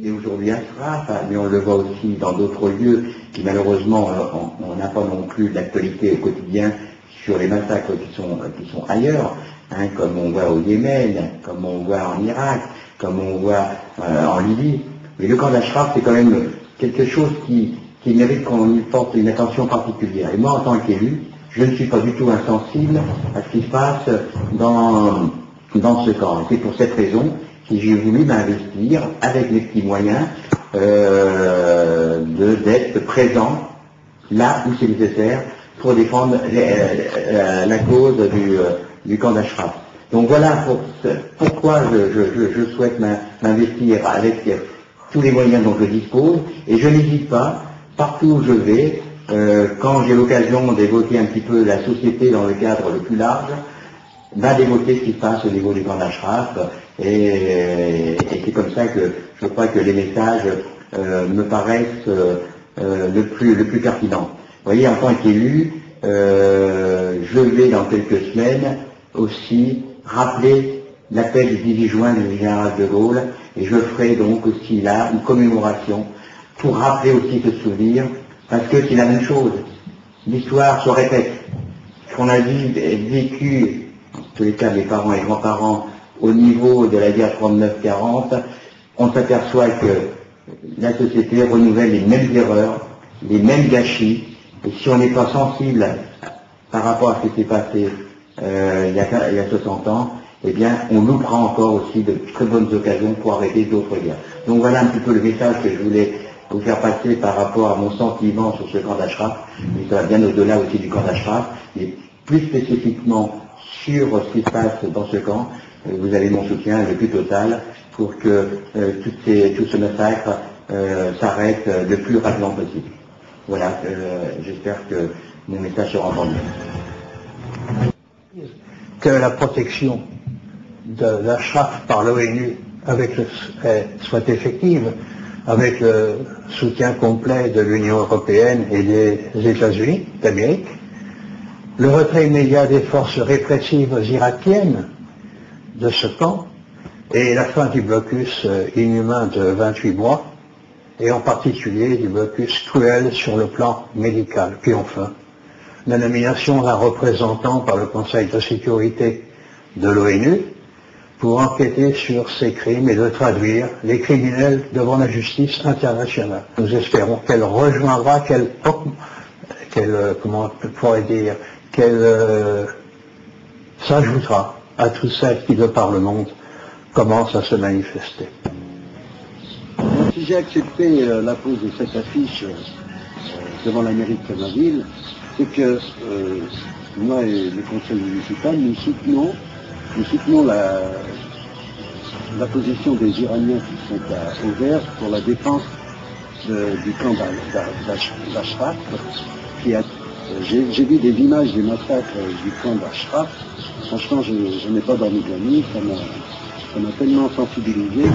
et aujourd'hui Ashraf, mais on le voit aussi dans d'autres lieux qui malheureusement on n'a pas non plus d'actualité au quotidien sur les massacres qui sont ailleurs, hein, comme on voit au Yémen, comme on voit en Irak, comme on voit en Libye. Mais le camp d'Ashraf, c'est quand même quelque chose qui mérite qu'on y porte une attention particulière. Et moi, en tant qu'élu, je ne suis pas du tout insensible à ce qui se passe dans ce camp. Et c'est pour cette raison que j'ai voulu m'investir avec mes petits moyens d'être présent là où c'est nécessaire pour défendre la cause du camp d'Ashraf. Donc voilà pourquoi je souhaite m'investir avec tous les moyens dont je dispose, et je n'hésite pas, partout où je vais, quand j'ai l'occasion d'évoquer un petit peu la société dans le cadre le plus large, d'évoquer ce qui se passe au niveau du camp d'Ashraf, et c'est comme ça que je crois que les messages me paraissent le plus pertinents. Vous voyez, en tant qu'élu, je vais dans quelques semaines aussi rappeler l'appel du 18 juin du général de Gaulle, et je ferai donc aussi là une commémoration pour rappeler aussi ce souvenir, parce que c'est la même chose. L'histoire se répète. Ce qu'on a vécu, en tous les cas mes parents et grands-parents, au niveau de la guerre 39-40, on s'aperçoit que la société renouvelle les mêmes erreurs, les mêmes gâchis, et si on n'est pas sensible par rapport à ce qui s'est passé il y a 60 ans, eh bien, on loupera encore aussi de très bonnes occasions pour arrêter d'autres guerres. Donc voilà un petit peu le message que je voulais vous faire passer par rapport à mon sentiment sur ce camp d'Ashraf, mais ça va bien au-delà aussi du camp d'Ashraf, et plus spécifiquement sur ce qui se passe dans ce camp. Vous avez mon soutien le plus total pour que tout ce massacre s'arrête le plus rapidement possible. Voilà, j'espère que mon message sera entendu. Que la protection de l'Ashraf par l'ONU soit effective, avec le soutien complet de l'Union européenne et des États-Unis d'Amérique, le retrait immédiat des forces répressives irakiennes de ce camp, et la fin du blocus inhumain de 28 mois, et en particulier du blocus cruel sur le plan médical. Puis enfin, la nomination d'un représentant par le Conseil de sécurité de l'ONU pour enquêter sur ces crimes et de traduire les criminels devant la justice internationale. Nous espérons qu'elle rejoindra, qu'elle s'ajoutera à toutes celles qui, de par le monde, commencent à se manifester. Si j'ai accepté la pose de cette affiche devant la mairie de Fernaville, c'est que moi et le conseil municipal, nous soutenons la position des Iraniens qui sont à Anvers pour la défense du camp d'Ashraf. J'ai vu des images des massacres du camp d'Ashraf. Franchement, je n'ai pas dormi de la nuit, ça m'a tellement sensibilisé que...